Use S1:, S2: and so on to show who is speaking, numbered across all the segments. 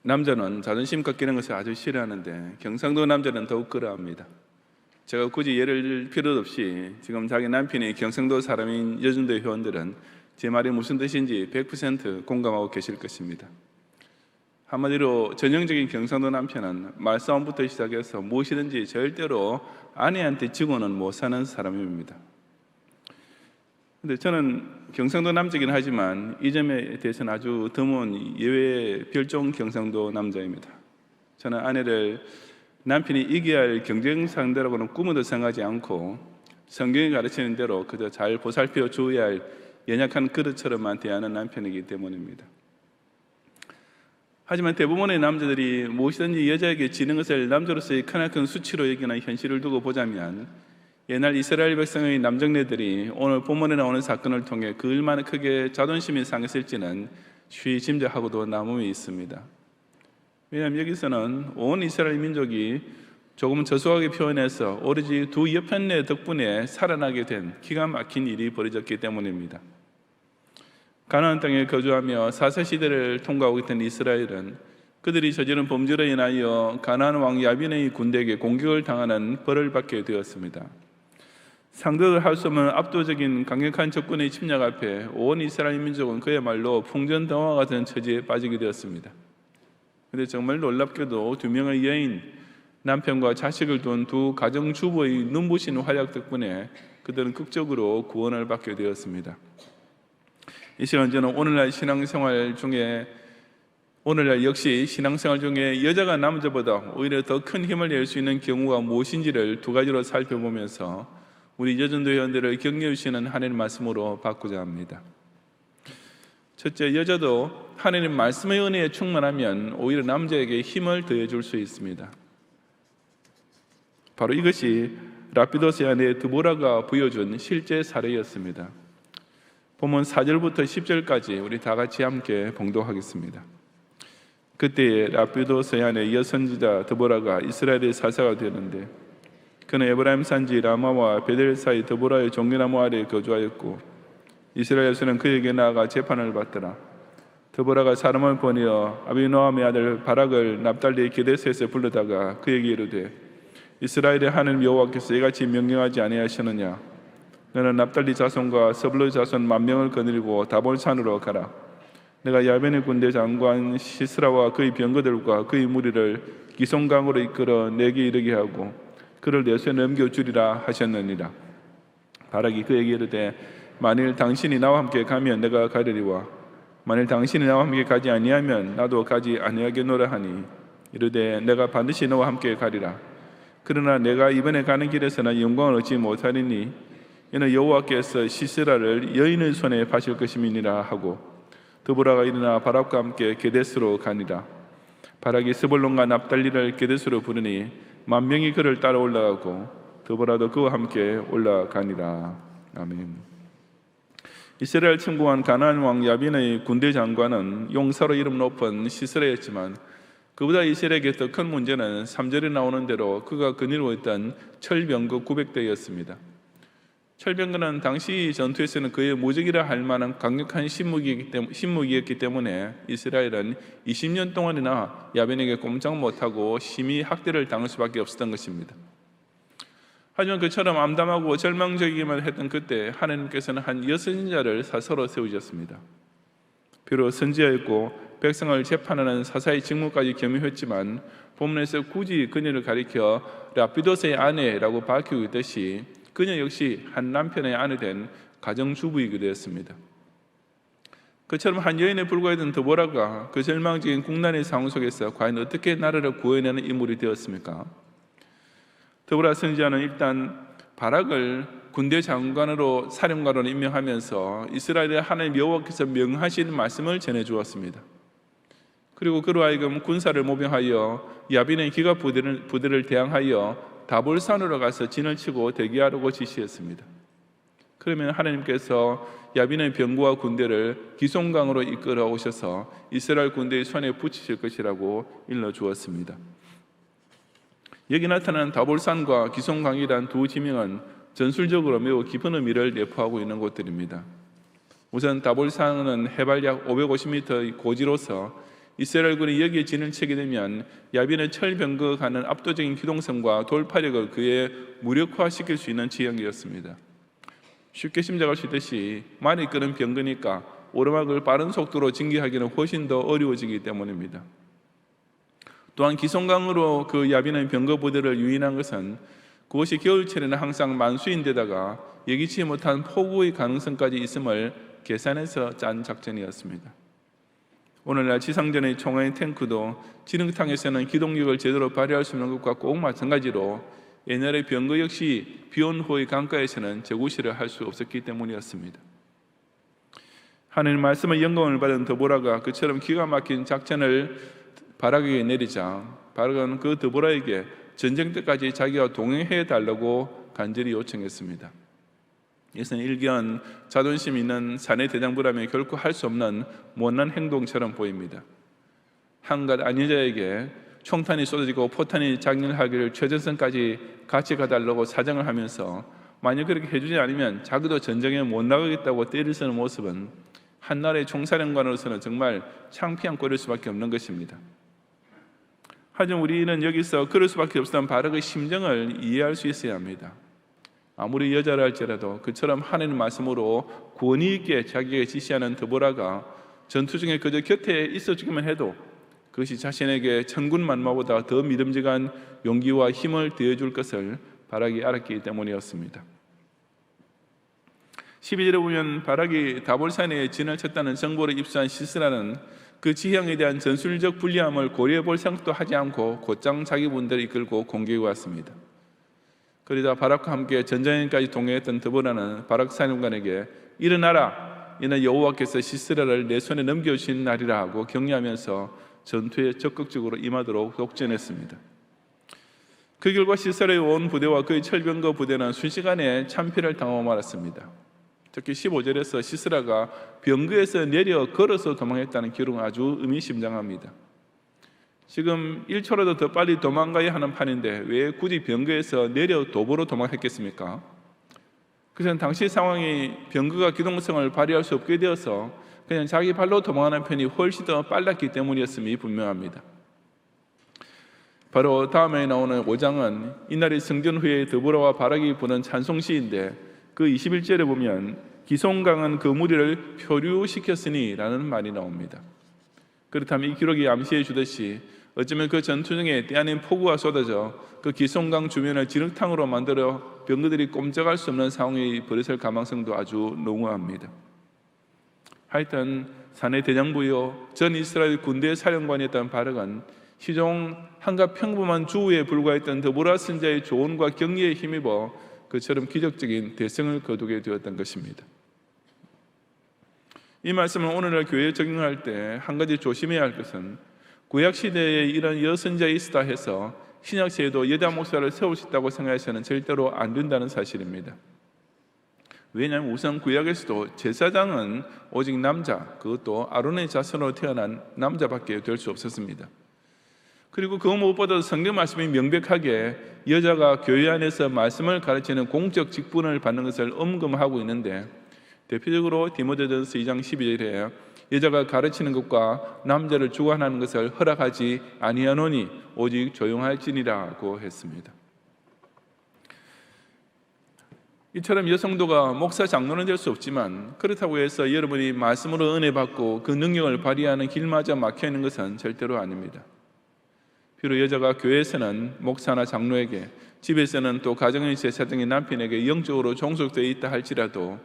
S1: 남자는 자존심 깎이는 것을 아주 싫어하는데 경상도 남자는 더욱 그러합니다. 제가 굳이 예를 들 필요도 없이 지금 자기 남편이 경상도 사람인 여중대 회원들은 제 말이 무슨 뜻인지 100% 공감하고 계실 것입니다. 한마디로 전형적인 경상도 남편은 말싸움부터 시작해서 무엇이든지 절대로 아내한테 지고는 못 사는 사람입니다. 근데 저는 경상도 남자이긴 하지만 이 점에 대해서는 아주 드문 예외의 별종 경상도 남자입니다. 저는 아내를 남편이 이겨야 할 경쟁 상대라고는 꿈에도 생각하지 않고 성경이 가르치는 대로 그저 잘 보살펴 주어야 할 연약한 그릇처럼만 대하는 남편이기 때문입니다. 하지만 대부분의 남자들이 무엇이든지 여자에게 지는 것을 남자로서의 크나큰 수치로 여기는 현실을 두고 보자면 옛날 이스라엘 백성의 남정네들이 오늘 본문에 나오는 사건을 통해 그 얼마나 크게 자존심이 상했을지는 쉬이 짐작하고도 남음이 있습니다. 왜냐하면 여기서는 온 이스라엘 민족이 조금 저소하게 표현해서 오로지 두 여편네 덕분에 살아나게 된 기가 막힌 일이 벌어졌기 때문입니다. 가나안 땅에 거주하며 사사시대를 통과하고 있던 이스라엘은 그들이 저지른 범죄로 인하여 가나안 왕 야빈의 군대에게 공격을 당하는 벌을 받게 되었습니다. 상대를 할 수 없는 압도적인 강력한 적군의 침략 앞에 온 이스라엘 민족은 그야말로 풍전등화 같은 처지에 빠지게 되었습니다. 그런데 정말 놀랍게도 두 명의 여인, 남편과 자식을 둔 두 가정주부의 눈부신 활약 덕분에 그들은 극적으로 구원을 받게 되었습니다. 이 시간 저는 오늘날 역시 신앙생활 중에 여자가 남자보다 오히려 더 큰 힘을 낼 수 있는 경우가 무엇인지를 두 가지로 살펴보면서 우리 여전도 회원들을 격려해 주시는 하나님 말씀으로 바꾸자 합니다. 첫째, 여자도 하나님 말씀의 은혜에 충만하면 오히려 남자에게 힘을 더해 줄 수 있습니다. 바로 이것이 라피도스의 아내 드보라가 보여준 실제 사례였습니다. 본문 4절부터 10절까지 우리 다 같이 함께 봉독하겠습니다. 그때 라피도스의 아내 여선지자 드보라가 이스라엘의 사사가 되었는데 그는 에브라임 산지 라마와 베델 사이 드보라의 종려나무 아래에 거주하였고 이스라엘에서는 그에게 나아가 재판을 받더라. 드보라가 사람을 보내어 아비노함의 아들 바락을 납달리 게데스에서 불러다가 그에게 이르되 이스라엘의 하나님 여호와께서 이같이 명령하지 아니하시느냐? 너는 납달리 자손과 스불론 자손 10,000명을 거느리고 다볼산으로 가라. 내가 야벤의 군대 장관 시스라와 그의 병거들과 그의 무리를 기송강으로 이끌어 내게 이르게 하고 그를 내 손에 넘겨주리라 하셨느니라. 바락이 그에게 이르되 만일 당신이 나와 함께 가면 내가 가리리와 만일 당신이 나와 함께 가지 아니하면 나도 가지 아니하겠노라 하니 이르되 내가 반드시 너와 함께 가리라. 그러나 내가 이번에 가는 길에서는 영광을 얻지 못하리니 이는 여호와께서 시스라를 여인의 손에 파실 것임이니라 하고 드보라가 일어나 바락과 함께 게데스로 가니라. 바락이 스불론과 납달리를 게데스로 부르니 10,000명이 그를 따라 올라가고 드보라도 그와 함께 올라가니라. 아멘. 이스라엘 침공한 가나안 왕 야빈의 군대 장관은 용사로 이름 높은 시스라였지만 그보다 이스라엘에게 더 큰 문제는 3절에 나오는 대로 그가 거느리고 있던 철병거 900대였습니다. 철병거는 당시 전투에서는 그의 무적이라 할 만한 강력한 신무기였기 때문에 이스라엘은 20년 동안이나 야빈에게 꼼짝 못하고 심히 학대를 당할 수밖에 없었던 것입니다. 하지만 그처럼 암담하고 절망적이기만 했던 그때 하나님께서는 한 여선지자를 사서로 세우셨습니다. 비록 선지자였고 백성을 재판하는 사사의 직무까지 겸임했지만 본문에서 굳이 그녀를 가리켜 라피도스의 아내라고 밝히고 있듯이 그녀 역시 한 남편의 아내 된 가정주부이기도 되었습니다. 그처럼 한 여인에 불과했던 드보라가 그 절망적인 국난의 상황 속에서 과연 어떻게 나라를 구해내는 인물이 되었습니까? 드보라 선지자는 일단 바락을 군대 장관으로 사령관으로 임명하면서 이스라엘의 하나님 여호와께서 명하신 말씀을 전해주었습니다. 그리고 그로 하여금 군사를 모병하여 야빈의 기갑 부대를 대항하여 다볼산으로 가서 진을 치고 대기하라고 지시했습니다. 그러면 하나님께서 야빈의 병거와 군대를 기송강으로 이끌어 오셔서 이스라엘 군대의 손에 붙이실 것이라고 일러주었습니다. 여기 나타난 다볼산과 기송강이란 두 지명은 전술적으로 매우 깊은 의미를 내포하고 있는 곳들입니다. 우선 다볼산은 해발 약 550m의 고지로서 이스라엘군이 여기에 진을 치게 되면 야빈의 철병거가는 압도적인 기동성과 돌파력을 그에 무력화시킬 수 있는 지형이었습니다. 쉽게 짐작할 수 있듯이 많이 끄는 병거니까 오르막을 빠른 속도로 진기하기는 훨씬 더 어려워지기 때문입니다. 또한 기송강으로 그 야빈의 병거 부대를 유인한 것은 그것이 겨울철에는 항상 만수인데다가 예기치 못한 폭우의 가능성까지 있음을 계산해서 짠 작전이었습니다. 오늘날 지상전의 총알 탱크도 지능탕에서는 기동력을 제대로 발휘할 수 있는 것과 꼭 마찬가지로 옛날의 병거 역시 비온 후의 강가에서는 제구시를 할 수 없었기 때문이었습니다. 하나님 말씀의 영광을 받은 드보라가 그처럼 기가 막힌 작전을 바락에게 내리자 바락은 그 드보라에게 전쟁 때까지 자기와 동행해 달라고 간절히 요청했습니다. 이것은 일견 자존심 있는 사내 대장부라면 결코 할 수 없는 못난 행동처럼 보입니다. 한갓 아니자에게 총탄이 쏟아지고 포탄이 장렬하기를 최전선까지 같이 가달라고 사정을 하면서 만약 그렇게 해주지 않으면 자기도 전쟁에 못 나가겠다고 때를 쓰는 모습은 한 나라의 총사령관으로서는 정말 창피한 꼴일 수밖에 없는 것입니다. 하지만 우리는 여기서 그럴 수밖에 없었던 바락의 심정을 이해할 수 있어야 합니다. 아무리 여자라 할지라도 그처럼 하나님의 말씀으로 권위 있게 자기에게 지시하는 드보라가 전투 중에 그저 곁에 있어주기만 해도 그것이 자신에게 천군만마보다 더 믿음직한 용기와 힘을 더해줄 것을 바락이 알았기 때문이었습니다. 12절에 보면 바락이 다볼산에 진을 쳤다는 정보를 입수한 시스라는 그 지형에 대한 전술적 불리함을 고려해 볼 생각도 하지 않고 곧장 자기 군대를 이끌고 공격해 왔습니다. 그러다 바락과 함께 전장에까지 동행했던 드보라는 바락 사령관에게 일어나라, 이는 여호와께서 시스라를 내 손에 넘겨주신 날이라 하고 격려하면서 전투에 적극적으로 임하도록 독전했습니다. 그 결과 시스라의 온 부대와 그의 철병거 부대는 순식간에 참패를 당하고 말았습니다. 특히 15절에서 시스라가 병거에서 내려 걸어서 도망했다는 기록은 아주 의미심장합니다. 지금 1초라도 더 빨리 도망가야 하는 판인데 왜 굳이 병거에서 내려 도보로 도망했겠습니까? 그래서 당시 상황이 병거가 기동성을 발휘할 수 없게 되어서 그냥 자기 발로 도망하는 편이 훨씬 더 빨랐기 때문이었음이 분명합니다. 바로 다음에 나오는 5장은 이날의 성전 후에 드보라와 바락이 부른 찬송시인데 그 21절에 보면 기송강은 그 무리를 표류시켰으니 라는 말이 나옵니다. 그렇다면 이 기록이 암시해 주듯이 어쩌면 그 전투 중에 때 아닌 폭우가 쏟아져 그 기송강 주변을 진흙탕으로 만들어 병거들이 꼼짝할 수 없는 상황이 벌어질 가능성도 아주 농후합니다. 하여튼 사내 대장부요 전 이스라엘 군대 사령관이었던 바락은 시종 한갓 평범한 주우에 불과했던 드보라 선자의 조언과 격려에 힘입어 그처럼 기적적인 대승을 거두게 되었던 것입니다. 이 말씀은 오늘날 교회에 적용할 때 한 가지 조심해야 할 것은 구약 시대에 이런 여선자가 있다 해서 신약 시대에도 여자 목사를 세울 수 있다고 생각해서는 절대로 안 된다는 사실입니다. 왜냐하면 우선 구약에서도 제사장은 오직 남자, 그것도 아론의 자손으로 태어난 남자밖에 될 수 없었습니다. 그리고 그 무엇보다도 성경 말씀이 명백하게 여자가 교회 안에서 말씀을 가르치는 공적 직분을 받는 것을 엄금하고 있는데 대표적으로 디모데전서 2장 12절에 여자가 가르치는 것과 남자를 주관하는 것을 허락하지 아니하노니 오직 조용할지니라고 했습니다. 이처럼 여성도가 목사 장로는 될 수 없지만 그렇다고 해서 여러분이 말씀으로 은혜 받고 그 능력을 발휘하는 길마저 막혀 있는 것은 절대로 아닙니다. 비록 여자가 교회에서는 목사나 장로에게, 집에서는 또 가정의 제사장의 남편에게 영적으로 종속되어 있다 할지라도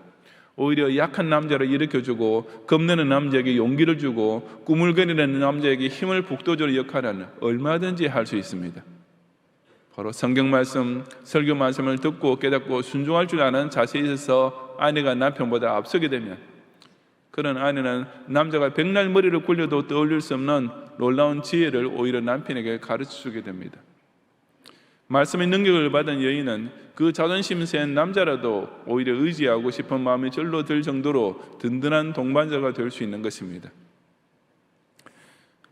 S1: 오히려 약한 남자를 일으켜주고 겁내는 남자에게 용기를 주고 꾸물거리는 남자에게 힘을 북돋을 역할은 얼마든지 할 수 있습니다. 바로 성경 말씀, 설교 말씀을 듣고 깨닫고 순종할 줄 아는 자세에 있어서 아내가 남편보다 앞서게 되면 그런 아내는 남자가 백날 머리를 굴려도 떠올릴 수 없는 놀라운 지혜를 오히려 남편에게 가르쳐주게 됩니다. 말씀의 능력을 받은 여인은 그 자존심 센 남자라도 오히려 의지하고 싶은 마음이 절로 들 정도로 든든한 동반자가 될 수 있는 것입니다.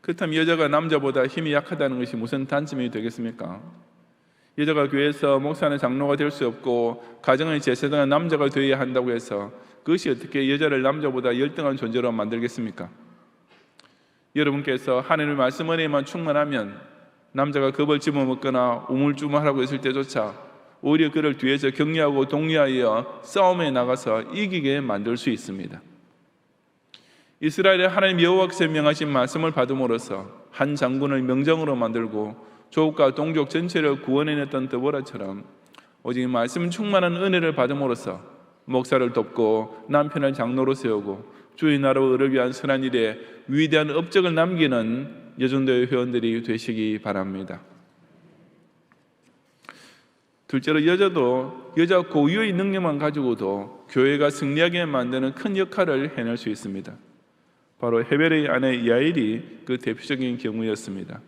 S1: 그렇다면 여자가 남자보다 힘이 약하다는 것이 무슨 단점이 되겠습니까? 여자가 교회에서 목사나 장로가 될 수 없고 가정의 제사장은 남자가 되어야 한다고 해서 그것이 어떻게 여자를 남자보다 열등한 존재로 만들겠습니까? 여러분께서 하나님의 말씀 은혜만 충만하면 남자가 겁을 집어먹거나 우물쭈물하고 있을 때조차 오히려 그를 뒤에서 격려하고 독려하여 싸움에 나가서 이기게 만들 수 있습니다. 이스라엘의 하나님 여호와께서 명하신 말씀을 받음으로써 한 장군을 명장으로 만들고 조국과 동족 전체를 구원해냈던 드보라처럼 오직 말씀 충만한 은혜를 받음으로써 목사를 돕고 남편을 장로로 세우고 주의 나라 의를 위한 선한 일에 위대한 업적을 남기는 여전도회 회원들이 되시기 바랍니다. 둘째로 여자 고유의 능력만 가지고도 교회가 승리하게 만드는 큰 역할을 해낼 수 있습니다. 바로 헤벨의 아내 야일이 그 대표적인 경우였습니다.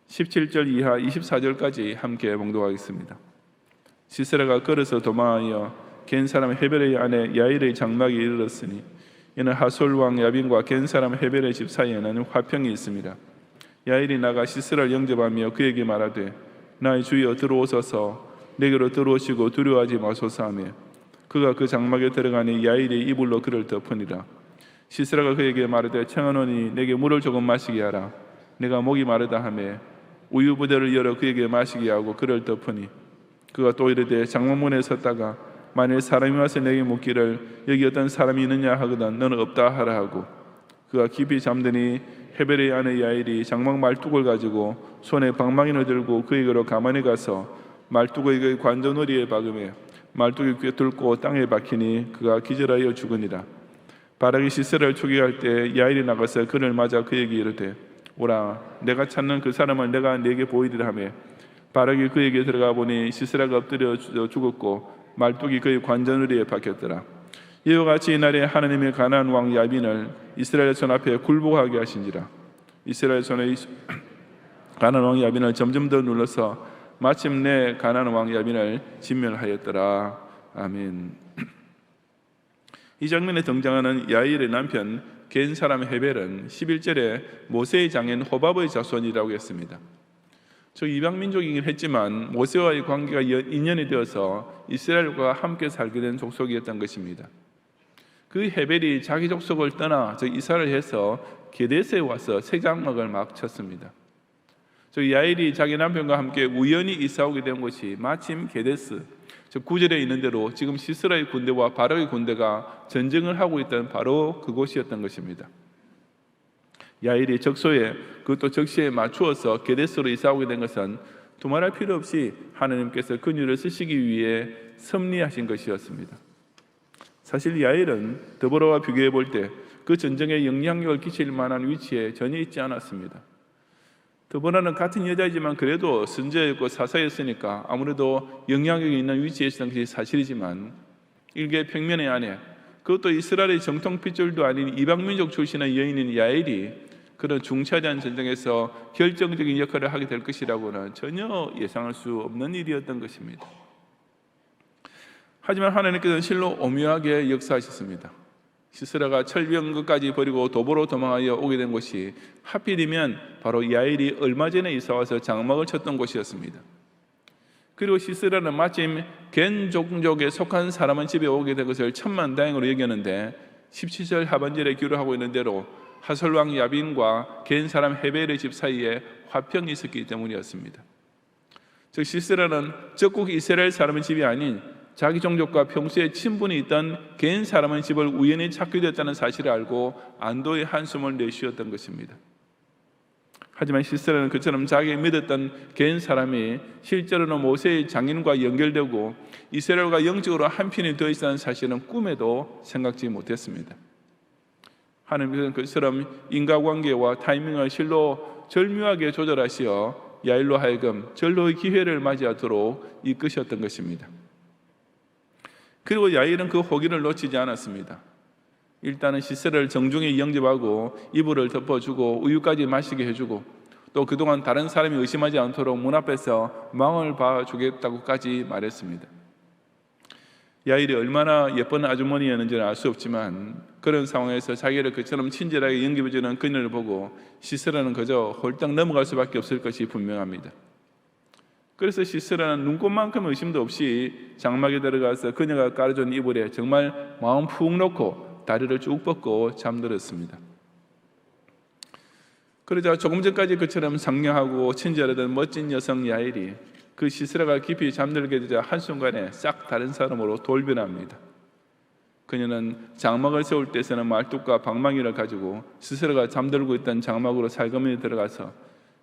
S1: 17절 이하 24절까지 함께 봉독하겠습니다. 시세라가 걸어서 도망하여 겐 사람 헤벨의 아내 야일의 장막에 이르렀으니 이는 하솔 왕 야빈과 겐 사람 헤벨의 집 사이에는 화평이 있습니다. 야일이 나가 시세라를 영접하며 그에게 말하되 나의 주여 들어오소서 내게로 들어오시고 두려워하지 마소서 하며 그가 그 장막에 들어가니 야일이 이불로 그를 덮으니라. 시세라가 그에게 말하되 청하노니 내게 물을 조금 마시게 하라. 내가 목이 마르다 하며 우유 부대를 열어 그에게 마시게 하고 그를 덮으니 그가 또 이르되 장막문에 섰다가 만일 사람이 와서 내게 묻기를 여기 어떤 사람이 있느냐 하거든 너는 없다 하라 하고 그가 깊이 잠드니 헤벨의 아내 야일이 장막 말뚝을 가지고 손에 방망이를 들고 그에게로 가만히 가서 말뚝의 관전우리에 박으며 말뚝이 꿰뚫고 땅에 박히니 그가 기절하여 죽으니라. 바락이 시세라를 초기할 때 야일이 나가서 그를 맞아 그에게 이르되 오라 내가 찾는 그 사람을 내가 네게 보이리라 하며 바락이 그에게 들어가 보니 시세라가 엎드려 죽었고 말뚝이 그의 관전우리에 박혔더라. 이와 같이 이날에 하나님의 가나안 왕 야빈을 이스라엘 손 앞에 굴복하게 하신지라. 이스라엘 손에 가나안 왕 야빈을 점점 더 눌러서 마침내 가나안 왕 야빈을 진멸하였더라. 아멘. 이 장면에 등장하는 야일의 남편 겐 사람 헤벨은 11절에 모세의 장인 호밥의 자손이라고 했습니다. 저 이방 민족이긴 했지만 모세와의 관계가 인연이 되어서 이스라엘과 함께 살게 된 족속이었던 것입니다. 그 헤벨이 자기 족속을 떠나 이사를 해서 게데스에 와서 새 장막을 막 쳤습니다. 야일이 자기 남편과 함께 우연히 이사 오게 된 곳이 마침 게데스, 9절에 있는 대로 지금 시스라의 군대와 바락의 군대가 전쟁을 하고 있던 바로 그곳이었던 것입니다. 야일이 적소에 그것도 적시에 맞추어서 게데스로 이사 오게 된 것은 두말할 필요 없이 하나님께서 그녀를 쓰시기 위해 섭리하신 것이었습니다. 사실 야일은 드보라와 비교해 볼 때 그 전쟁에 영향력을 끼칠 만한 위치에 전혀 있지 않았습니다. 드보라는 같은 여자이지만 그래도 선지자였고 사사였으니까 아무래도 영향력이 있는 위치에 있었던 것이 사실이지만 일개 평면의 아내, 그것도 이스라엘의 정통 핏줄도 아닌 이방민족 출신의 여인인 야일이 그런 중차대한 전쟁에서 결정적인 역할을 하게 될 것이라고는 전혀 예상할 수 없는 일이었던 것입니다. 하지만 하나님께서는 실로 오묘하게 역사하셨습니다. 시스라가 철병거까지 버리고 도보로 도망하여 오게 된 곳이 하필이면 바로 야일이 얼마 전에 이사와서 장막을 쳤던 곳이었습니다. 그리고 시스라는 마침 겐 종족에 속한 사람은 집에 오게 된 것을 천만다행으로 여겼는데 17절 하반절에 기록하고 있는 대로 하솔왕 야빈과 겐 사람 헤벨의 집 사이에 화평이 있었기 때문이었습니다. 즉 시스라는 적국 이스라엘 사람의 집이 아닌 자기 종족과 평소에 친분이 있던 겐 사람의 집을 우연히 찾게 됐다는 사실을 알고 안도의 한숨을 내쉬었던 것입니다. 하지만 시스라는 그처럼 자기 믿었던 겐 사람이 실제로는 모세의 장인과 연결되고 이스라엘과 영적으로 한편이 되어 있다는 사실은 꿈에도 생각지 못했습니다. 하나님께서는 그처럼 인과관계와 타이밍을 실로 절묘하게 조절하시어 야일로 하여금 절로의 기회를 맞이하도록 이끄셨던 것입니다. 그리고 야일은 그 호기를 놓치지 않았습니다. 일단은 시세라를 정중히 영접하고 이불을 덮어주고 우유까지 마시게 해주고 또 그동안 다른 사람이 의심하지 않도록 문 앞에서 망을 봐주겠다고까지 말했습니다. 야일이 얼마나 예쁜 아주머니였는지는 알 수 없지만 그런 상황에서 자기를 그처럼 친절하게 영접해주는 그녀를 보고 시스라는 그저 홀딱 넘어갈 수밖에 없을 것이 분명합니다. 그래서 시스라는 눈곱만큼 의심도 없이 장막에 들어가서 그녀가 깔아준 이불에 정말 마음 푹 놓고 다리를 쭉 뻗고 잠들었습니다. 그러자 조금 전까지 그처럼 상냥하고 친절하던 멋진 여성 야일이 그 시스라가 깊이 잠들게 되자 한순간에 싹 다른 사람으로 돌변합니다. 그녀는 장막을 세울 때 쓰는 말뚝과 방망이를 가지고 시스라가 잠들고 있던 장막으로 살금이 들어가서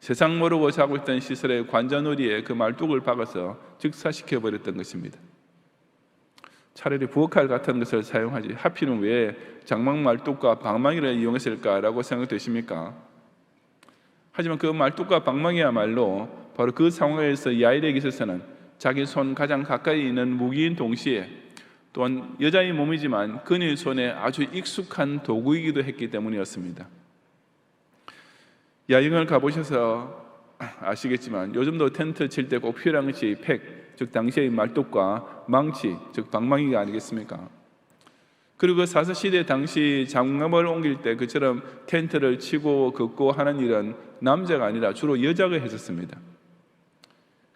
S1: 세상 모르고 자고 있던 시스라의 관자놀이에 그 말뚝을 박아서 즉사시켜 버렸던 것입니다. 차라리 부엌칼 같은 것을 사용하지 하필은 왜 장막 말뚝과 방망이를 이용했을까라고 생각되십니까? 하지만 그 말뚝과 방망이야말로 바로 그 상황에서 야일에게 있어서는 자기 손 가장 가까이 있는 무기인 동시에 또한 여자의 몸이지만 그녀의 손에 아주 익숙한 도구이기도 했기 때문이었습니다. 야영을 가보셔서 아시겠지만 요즘도 텐트 칠 때 꼭 필요한 것이 팩, 즉 당시의 말뚝과 망치, 즉 방망이가 아니겠습니까? 그리고 사사시대 당시 장막을 옮길 때 그처럼 텐트를 치고 걷고 하는 일은 남자가 아니라 주로 여자가 했었습니다.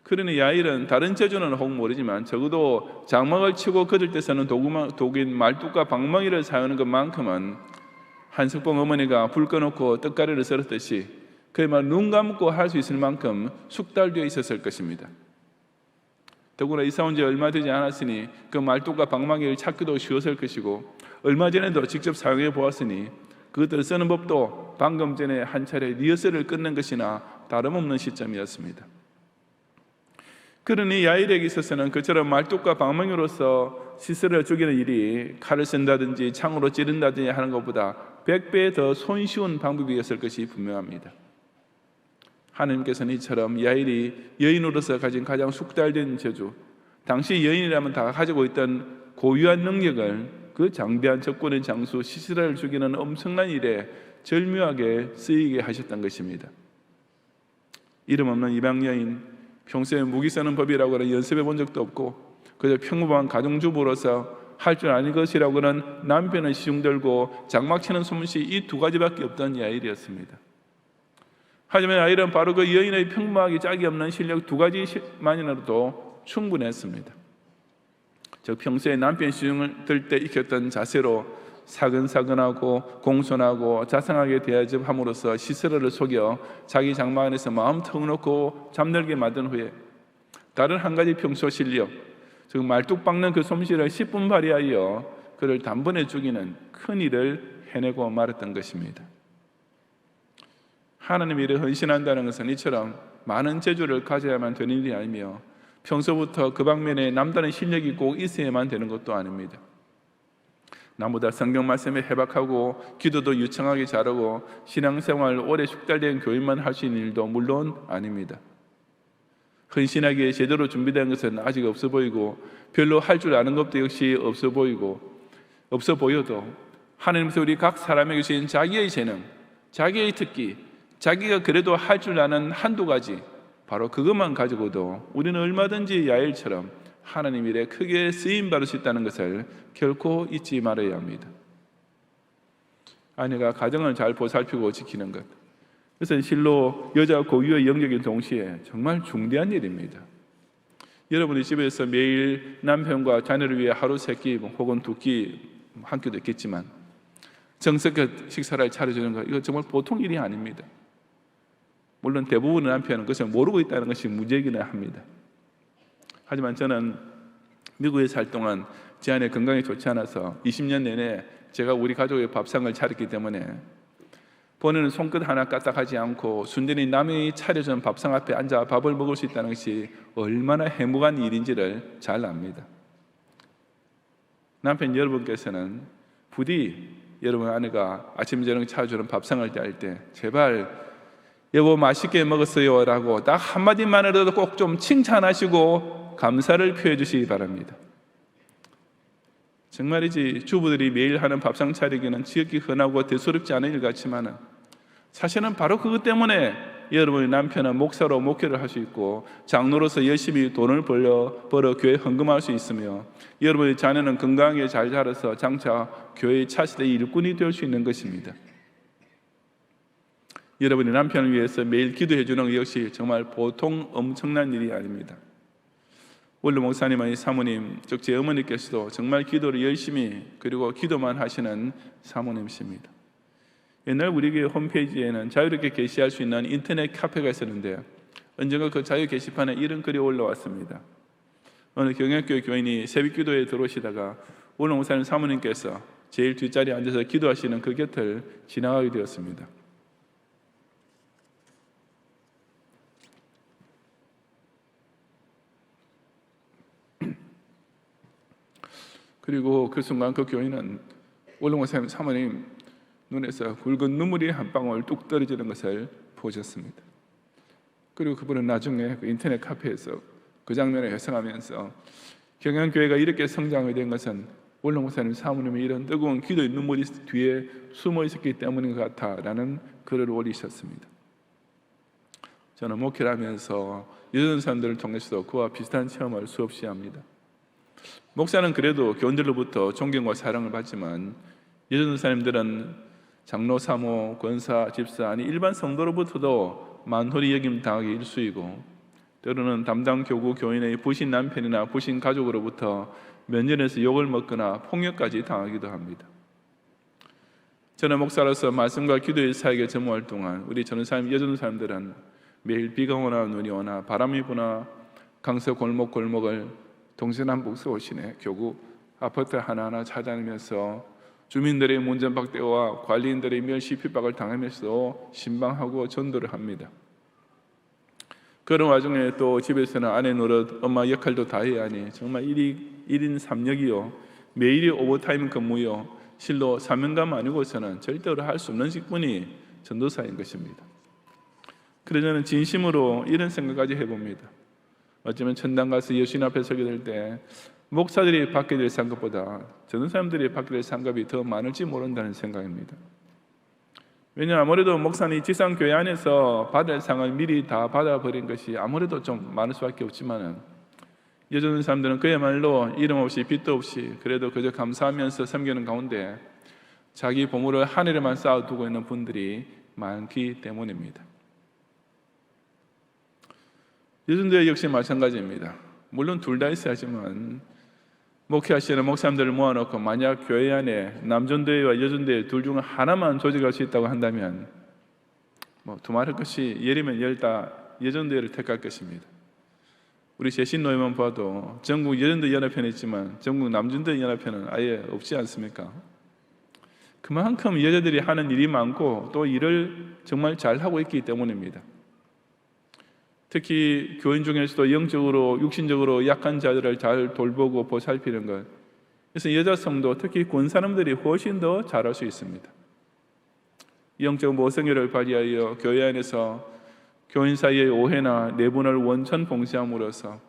S1: 그러니 야일은 다른 제주는 혹 모르지만 적어도 장막을 치고 걷을 때 쓰는 도구인 말뚝과 방망이를 사용하는 것만큼은 한석봉 어머니가 불 꺼놓고 떡가리를 썰었듯이 그야말로 눈 감고 할 수 있을 만큼 숙달되어 있었을 것입니다. 더구나 이사 온 지 얼마 되지 않았으니 그 말뚝과 방망이를 찾기도 쉬웠을 것이고 얼마 전에도 직접 사용해 보았으니 그것들을 쓰는 법도 방금 전에 한 차례 리허설을 끝낸 것이나 다름없는 시점이었습니다. 그러니 야일에게 있어서는 그처럼 말뚝과 방망이로서 시스를 죽이는 일이 칼을 쓴다든지 창으로 찌른다든지 하는 것보다 100배 더 손쉬운 방법이었을 것이 분명합니다. 하나님께서는 이처럼 야일이 여인으로서 가진 가장 숙달된 재주, 당시 여인이라면 다 가지고 있던 고유한 능력을 그 장대한 적군의 장수 시스라를 죽이는 엄청난 일에 절묘하게 쓰이게 하셨던 것입니다. 이름 없는 이방 여인, 평소에 무기 쓰는 법이라고는 연습해 본 적도 없고 그저 평범한 가정주부로서 할 줄 아는 것이라고는 남편은 시중 들고 장막 치는 솜씨 이 두 가지밖에 없던 야일이었습니다. 하지만 야일은 바로 그 여인의 평범하게 짝이 없는 실력 두 가지만으로도 충분했습니다. 즉 평소에 남편 시중을 들 때 익혔던 자세로 사근사근하고 공손하고 자상하게 대접함으로써 시스라를 속여 자기 장막 안에서 마음 터놓고 잠들게 만든 후에 다른 한 가지 평소 실력, 즉 말뚝 박는 그 솜씨를 10분 발휘하여 그를 단번에 죽이는 큰 일을 해내고 말았던 것입니다. 하나님 일에 헌신한다는 것은 이처럼 많은 재주를 가져야만 되는 일이 아니며 평소부터 그 방면에 남다른 실력이 꼭 있어야만 되는 것도 아닙니다. 남보다 성경 말씀에 해박하고 기도도 유창하게 잘하고 신앙생활 오래 숙달된 교인만 할 수 있는 일도 물론 아닙니다. 헌신하기에 제대로 준비된 것은 아직 없어 보이고 별로 할 줄 아는 것도 역시 없어 보여도 하나님께서 우리 각 사람에게 주신 자기의 재능, 자기의 특기, 자기가 그래도 할 줄 아는 한두 가지, 바로 그것만 가지고도 우리는 얼마든지 야일처럼 하나님 일에 크게 쓰임 받을 수 있다는 것을 결코 잊지 말아야 합니다. 아내가 가정을 잘 보살피고 지키는 것, 그것은 실로 여자 고유의 영역인 동시에 정말 중대한 일입니다. 여러분이 집에서 매일 남편과 자녀를 위해 하루 세 끼 혹은 두 끼 한 끼도 있겠지만 정성껏 식사를 차려주는 것, 이거 정말 보통 일이 아닙니다. 물론 대부분의 남편은 그것을 모르고 있다는 것이 문제이기는 합니다. 하지만 저는 미국에 살 동안 제 아내 건강이 좋지 않아서 20년 내내 제가 우리 가족의 밥상을 차렸기 때문에 본인은 손끝 하나 까딱하지 않고 순전히 남이 차려준 밥상 앞에 앉아 밥을 먹을 수 있다는 것이 얼마나 행복한 일인지를 잘 압니다. 남편 여러분께서는 부디 여러분 아내가 아침 저녁 차려주는 밥상을 뗄 때 제발 여보 맛있게 먹었어요 라고 딱 한마디만으로도 꼭 좀 칭찬하시고 감사를 표해 주시기 바랍니다. 정말이지 주부들이 매일 하는 밥상 차리기는 지극히 흔하고 대수롭지 않은 일 같지만 사실은 바로 그것 때문에 여러분의 남편은 목사로 목회를 할 수 있고 장로로서 열심히 돈을 벌어 교회에 헌금할 수 있으며 여러분의 자녀는 건강하게 잘 자라서 장차 교회의 차세대 일꾼이 될 수 있는 것입니다. 여러분의 남편을 위해서 매일 기도해 주는 것 역시 정말 보통 엄청난 일이 아닙니다. 원로 목사님의 사모님, 즉 제 어머니께서도 정말 기도를 열심히 그리고 기도만 하시는 사모님이십니다. 옛날 우리 교회 홈페이지에는 자유롭게 게시할 수 있는 인터넷 카페가 있었는데 언젠가 그 자유 게시판에 이런 글이 올라왔습니다. 어느 경영교회 교인이 새벽기도에 들어오시다가 오늘 목사님 사모님께서 제일 뒷자리에 앉아서 기도하시는 그 곁을 지나가게 되었습니다. 그리고 그 순간 그 교인은 오늘 목사님 사모님 눈에서 굵은 눈물이 한 방울 뚝 떨어지는 것을 보셨습니다. 그리고 그분은 나중에 그 인터넷 카페에서 그 장면을 회상하면서 경영교회가 이렇게 성장하게 된 것은 오늘 목사님 사모님이 이런 뜨거운 기도의 눈물이 뒤에 숨어 있었기 때문인 것 같다라는 글을 올리셨습니다. 저는 목회를 하면서 여전 사람들을 통해서도 그와 비슷한 체험을 수없이 합니다. 목사는 그래도 교인들로부터 존경과 사랑을 받지만 여전 사람들은 장로, 사모, 권사, 집사 아니 일반 성도로부터도 만홀히 여김 당하기 일쑤이고 때로는 담당 교구 교인의 부신 남편이나 부신 가족으로부터 면전에서 욕을 먹거나 폭력까지 당하기도 합니다. 저는 목사로서 말씀과 기도의 사역에 전무할 동안 우리 전도사님, 여전 사람들은 매일 비가 오나 눈이 오나 바람이 부나 강서 골목골목을 동서남북 서울시내 교구 아파트 하나하나 찾아다니면서 주민들의 문전박대와 관리인들의 멸시 핍박을 당하면서 신방하고 전도를 합니다. 그런 와중에 또 집에서는 아내 노릇, 엄마 역할도 다 해야 하니 정말 1인 3역이요 매일이 오버타임 근무요 실로 사명감 아니고서는 절대로 할 수 없는 직분이 전도사인 것입니다. 그래서 저는 진심으로 이런 생각까지 해봅니다. 어쩌면 천당 가서 예수님 앞에 서게 될 때 목사들이 받게 될 상급보다 전도사님들이 받게 될 상급이 더 많을지 모른다는 생각입니다. 왜냐하면 아무래도 목사님 지상교회 안에서 받을 상을 미리 다 받아버린 것이 아무래도 좀 많을 수밖에 없지만 여전 사람들은 그야말로 이름 없이 빚도 없이 그래도 그저 감사하면서 섬기는 가운데 자기 보물을 하늘에만 쌓아두고 있는 분들이 많기 때문입니다. 여전도회 역시 마찬가지입니다. 물론 둘 다 있어야 하지만 목회하시는 목사님들을 모아놓고 만약 교회 안에 남전도회와 여전도회 둘 중 하나만 조직할 수 있다고 한다면 두말할 것이 예리면 열다 여전도회를 택할 것입니다. 우리 제신노예만 봐도 전국 여전도회 연합회는 있지만 전국 남전도회 연합회는 아예 없지 않습니까? 그만큼 여자들이 하는 일이 많고 또 일을 정말 잘하고 있기 때문입니다. 특히 교인 중에서도 영적으로 육신적으로 약한 자들을 잘 돌보고 보살피는 것, 그래서 여자 성도 특히 권사님들이 훨씬 더 잘할 수 있습니다. 영적 모성애를 발휘하여 교회 안에서 교인 사이의 오해나 내분을 원천 봉쇄함으로써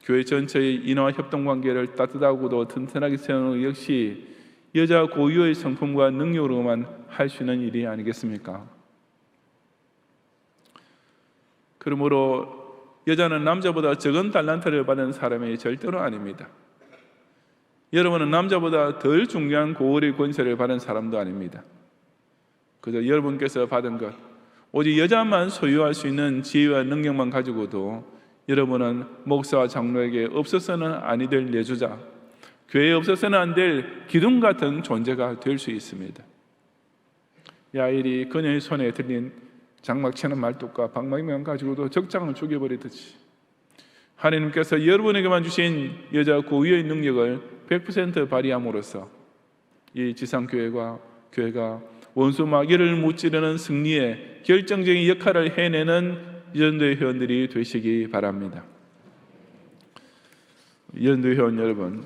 S1: 교회 전체의 인화 협동관계를 따뜻하고도 튼튼하게 세우는 것 역시 여자 고유의 성품과 능력으로만 할 수 있는 일이 아니겠습니까? 그러므로 여자는 남자보다 적은 달란트를 받은 사람이 절대로 아닙니다. 여러분은 남자보다 덜 중요한 고을의 권세를 받은 사람도 아닙니다. 그저 여러분께서 받은 것, 오직 여자만 소유할 수 있는 지혜와 능력만 가지고도 여러분은 목사와 장로에게 없어서는 아니 될 내주자, 교회에 없어서는 안 될 기둥 같은 존재가 될 수 있습니다. 야일이 그녀의 손에 들린 장막치는 말뚝과 방망이만 가지고도 적장을 죽여버리듯이 하나님께서 여러분에게만 주신 여자 고유의 능력을 100% 발휘함으로써 이 지상교회가 교회가 원수 마귀를 무찌르는 승리의 결정적인 역할을 해내는 여전도회 회원들이 되시기 바랍니다. 여전도회 회원 여러분,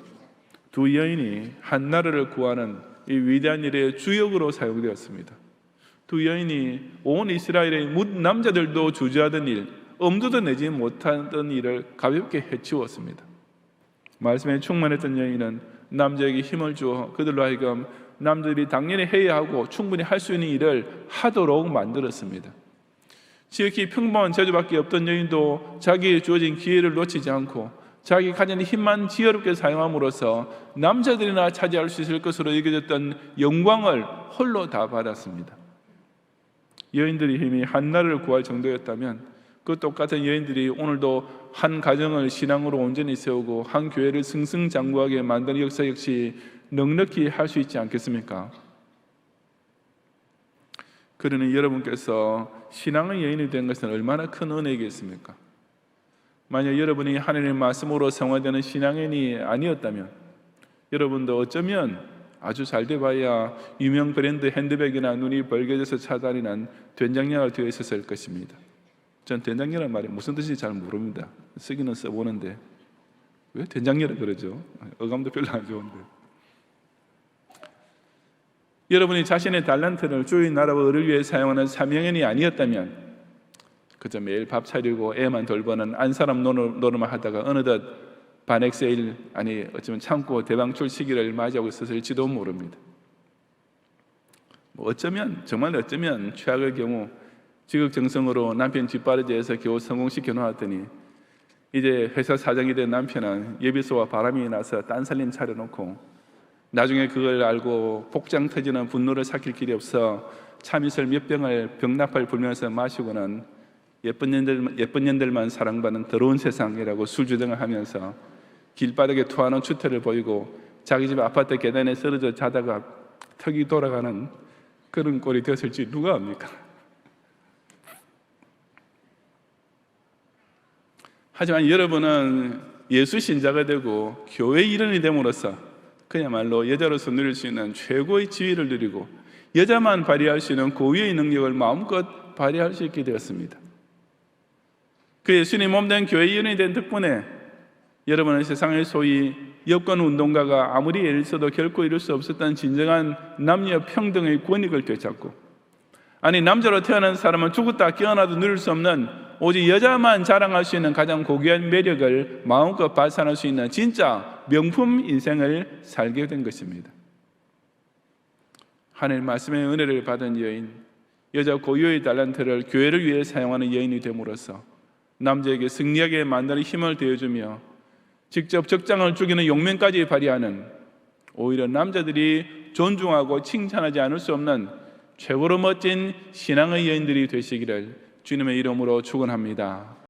S1: 두 여인이 한 나라를 구하는 이 위대한 일의 주역으로 사용되었습니다. 두 여인이 온 이스라엘의 남자들도 주저하던 일, 엄두도 내지 못하던 일을 가볍게 해치웠습니다. 말씀에 충만했던 여인은 남자에게 힘을 주어 그들로 하여금 남자들이 당연히 해야 하고 충분히 할 수 있는 일을 하도록 만들었습니다. 지극히 평범한 재주밖에 없던 여인도 자기의 주어진 기회를 놓치지 않고 자기 가진 힘만 지혜롭게 사용함으로써 남자들이나 차지할 수 있을 것으로 여겨졌던 영광을 홀로 다 받았습니다. 여인들의 힘이 한 나라를 구할 정도였다면 그 똑같은 여인들이 오늘도 한 가정을 신앙으로 온전히 세우고 한 교회를 승승장구하게 만드는 역사 역시 넉넉히 할 수 있지 않겠습니까? 그러는 여러분께서 신앙의 여인이 된 것은 얼마나 큰 은혜이겠습니까? 만약 여러분이 하나님의 말씀으로 성화되는 신앙인이 아니었다면 여러분도 어쩌면 아주 잘 돼봐야 유명 브랜드 핸드백이나 눈이 벌게져서 찾아다니는 된장녀가 되어 있었을 것입니다. 전 된장녀란 말이 무슨 뜻인지 잘 모릅니다. 쓰기는 써보는데 왜 된장녀라 그러죠? 어감도 별로 안 좋은데. 여러분이 자신의 달란트를 주의 나라와 의를 위해 사용하는 사명인이 아니었다면 그저 매일 밥 차리고 애만 돌보는 안 사람 노릇만 하다가 어느덧 반엑세일 아니 어쩌면 창고 대방출 시기를 맞이하고 있었을지도 모릅니다. 어쩌면 정말 어쩌면 최악의 경우 지극정성으로 남편 뒷바라지에서 겨우 성공시켜 놓았더니 이제 회사 사장이 된 남편은 예비소와 바람이 나서 딴살림 차려놓고 나중에 그걸 알고 복장 터지는 분노를 삭힐 길이 없어 참이슬 몇 병을 병나팔 불면서 마시고는 예쁜 년들만 사랑받는 더러운 세상이라고 술주정을 하면서 길바닥에 토하는 추태를 보이고 자기 집 아파트 계단에 쓰러져 자다가 턱이 돌아가는 그런 꼴이 되었을지 누가 압니까? 하지만 여러분은 예수 신자가 되고 교회 일원이 됨으로써 그야말로 여자로서 누릴 수 있는 최고의 지위를 누리고 여자만 발휘할 수 있는 고유의 능력을 마음껏 발휘할 수 있게 되었습니다. 그 예수님 몸된 교회 일원이 된 덕분에 여러분은 세상의 소위 여권 운동가가 아무리 애를 써도 결코 이룰 수 없었던 진정한 남녀 평등의 권익을 되찾고, 아니 남자로 태어난 사람은 죽었다 깨어나도 누릴 수 없는 오직 여자만 자랑할 수 있는 가장 고귀한 매력을 마음껏 발산할 수 있는 진짜 명품 인생을 살게 된 것입니다. 하나님 말씀의 은혜를 받은 여인, 여자 고유의 달란트를 교회를 위해 사용하는 여인이 됨으로써 남자에게 승리하게 만드는 힘을 되어주며 직접 적장을 죽이는 용맹까지 발휘하는, 오히려 남자들이 존중하고 칭찬하지 않을 수 없는 최고로 멋진 신앙의 여인들이 되시기를 주님의 이름으로 축원합니다.